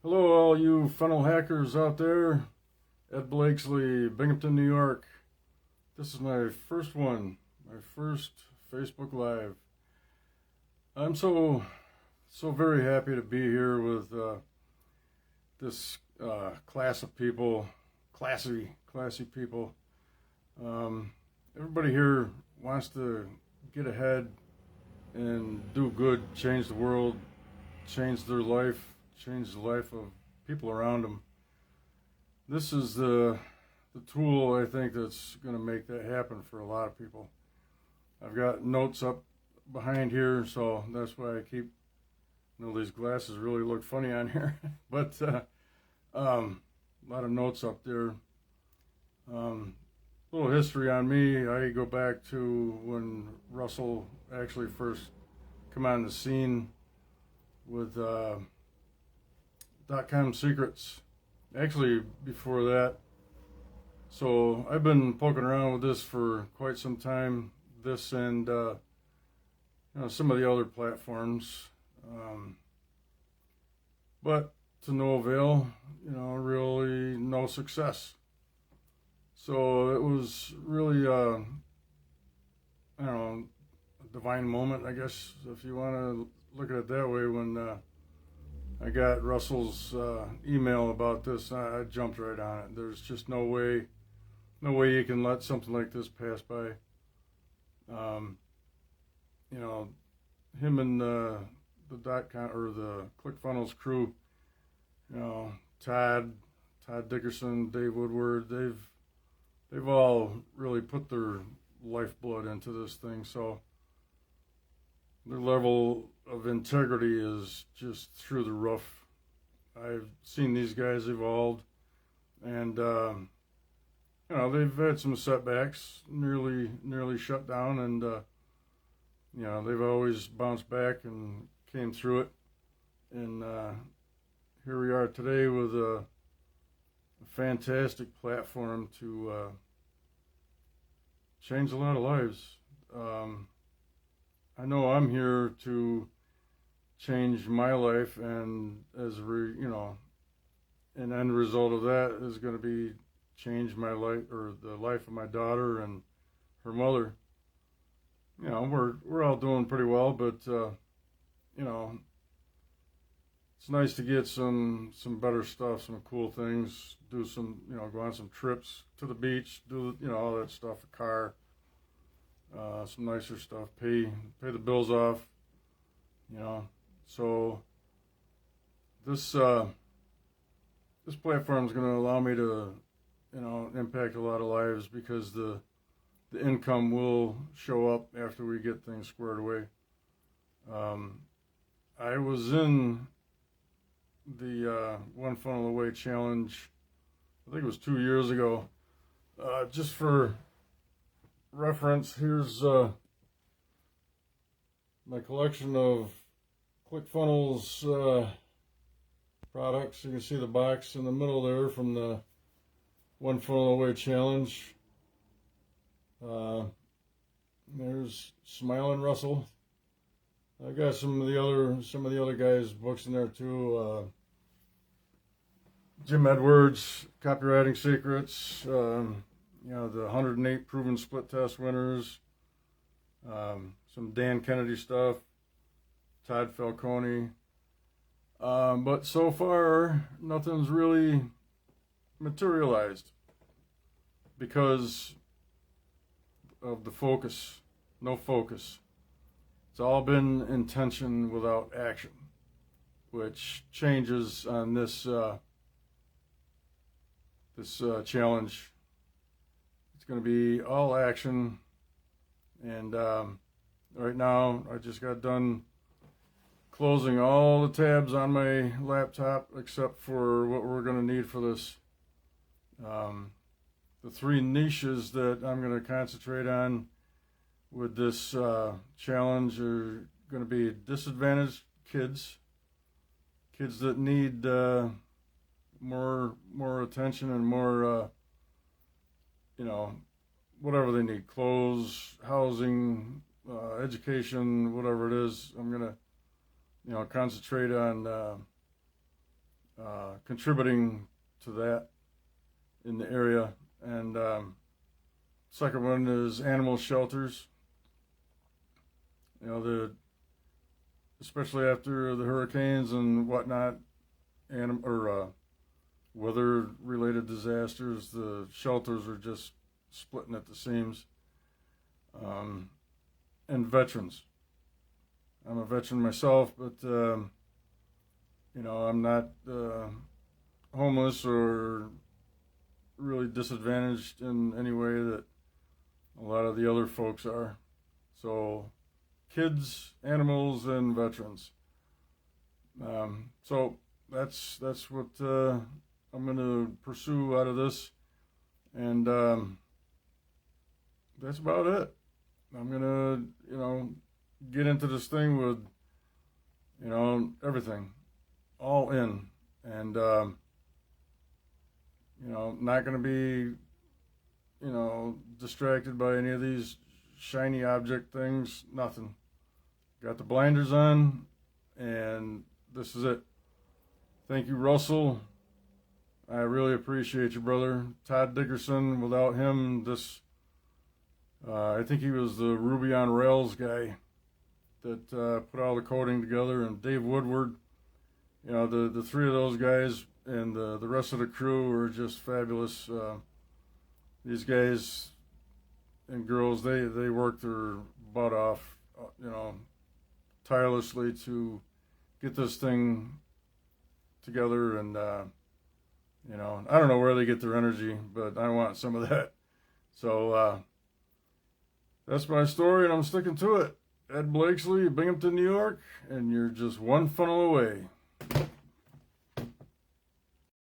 Hello, all you funnel hackers out there. Ed Blakeslee, Binghamton, New York. This is my first one, my first Facebook Live. I'm so very happy to be here with this class of people, classy people. Everybody here wants to get ahead and do good, change the world, change their life, change the life of people around them. This is the tool I think that's going to make that happen for a lot of people. I've got notes up behind here, so that's why I keep, these glasses really look funny on here, but a lot of notes up there. Little history on me. I go back to when Russell actually first come on the scene with .com secrets. Actually, before that. So I've been poking around with this for quite some time. This and some of the other platforms, but to no avail. Really no success. So it was really, a divine moment, I guess, if you want to look at it that way. When I got Russell's email about this, I jumped right on it. There's just no way you can let something like this pass by. Him and the .com or the ClickFunnels crew, Todd Dickerson, Dave Woodward, they've all really put their lifeblood into this thing. So their level of integrity is just through the roof. I've seen these guys evolve, and they've had some setbacks, nearly shut down, and they've always bounced back and came through it. And here we are today with a fantastic platform to change a lot of lives. I know I'm here to change my life, and as an end result of that is going to be change my life, or the life of my daughter and her mother. We're all doing pretty well, but it's nice to get some better stuff, some cool things, do some, go on some trips to the beach, do, all that stuff, a car, some nicer stuff, pay the bills off, So this platform is going to allow me to, impact a lot of lives, because the income will show up after we get things squared away. I was in the One Funnel Away challenge, I think it was 2 years ago. Just for reference, here's my collection of ClickFunnels products. You can see the box in the middle there from the One Funnel Away challenge. There's Smiling Russell. I got some of the other guys' books in there too. Jim Edwards, Copywriting Secrets. The 108 Proven Split Test Winners. Some Dan Kennedy stuff. Todd Falcone. But so far, nothing's really materialized because of the focus. No focus. It's all been intention without action, which changes on this challenge. It's going to be all action, and right now I just got done closing all the tabs on my laptop except for what we're going to need for this. The three niches that I'm going to concentrate on with this challenge are going to be disadvantaged kids that need more attention and more, whatever they need, clothes, housing, education, whatever it is. I'm going to, concentrate on contributing to that in the area. And second one is animal shelters. You know, especially after the hurricanes and whatnot, weather-related disasters, the shelters are just splitting at the seams. And veterans. I'm a veteran myself, but you know, I'm not homeless or really disadvantaged in any way that a lot of the other folks are. So kids, animals, and veterans. So that's what I'm going to pursue out of this, and that's about it. I'm going to, you know, get into this thing with, you know, everything, all in, and you know, not going to be, you know, distracted by any of these shiny object things. Nothing. Got the blinders on, and this is it. Thank you, Russell. I really appreciate you, brother. Todd Dickerson, without him, this, I think he was the Ruby on Rails guy that put all the coding together, and Dave Woodward. You know, the three of those guys and the rest of the crew are just fabulous. These guys and girls, they work their butt off, you know, tirelessly to get this thing together. And you know, I don't know where they get their energy, but I want some of that. So that's my story, and I'm sticking to it. Ed Blakeslee, Binghamton, New York, and you're just one funnel away.